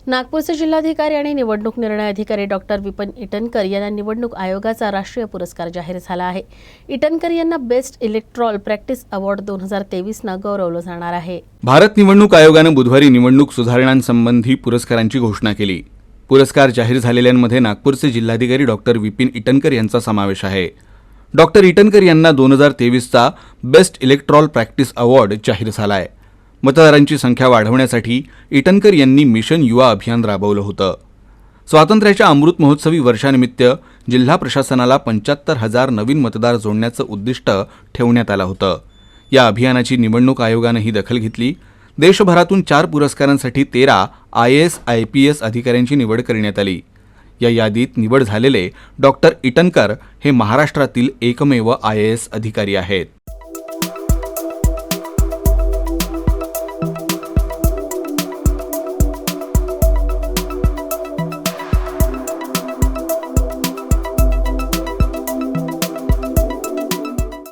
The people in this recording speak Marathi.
नागपूरचे जिल्हाधिकारी आणि निवडणूक निर्णय अधिकारी डॉक्टर विपिन इटनकर यांना निवडणूक आयोगाचा राष्ट्रीय पुरस्कार जाहीर झाला आहे। इटनकर यांना बेस्ट इलेक्टोरल प्रॅक्टिस अवॉर्ड 2023 न गौरवलं जाणार आहे। भारत निवडणूक आयोगाने बुधवारी निवडणूक सुधारणांसंबंधी पुरस्कारांची घोषणा केली। पुरस्कार जाहीर झालेल्यांमध्ये नागपूरचे जिल्हाधिकारी डॉक्टर विपिन इटनकर यांचा समावेश आहे। डॉक्टर इटनकर यांना 2023चा बेस्ट इलेक्टोरल प्रॅक्टिस अवॉर्ड जाहीर झाला आहे। मतदारांची संख्या वाढवण्यासाठी इटनकर यांनी मिशन युवा अभियान राबवलं होतं। स्वातंत्र्याच्या अमृत महोत्सवी वर्षानिमित्त जिल्हा प्रशासनाला 75,000 नवीन मतदार जोडण्याचं उद्दिष्ट ठेवण्यात आलं होतं। या अभियानाची निवडणूक आयोगाने दखल घेतली। देशभरातून 4 पुरस्कारांसाठी 13 IAS IPS अधिकाऱ्यांची निवड करण्यात आली। या यादीत निवड झालेले डॉक्टर इटनकर हे महाराष्ट्रातील एकमेव IAS अधिकारी आहेत।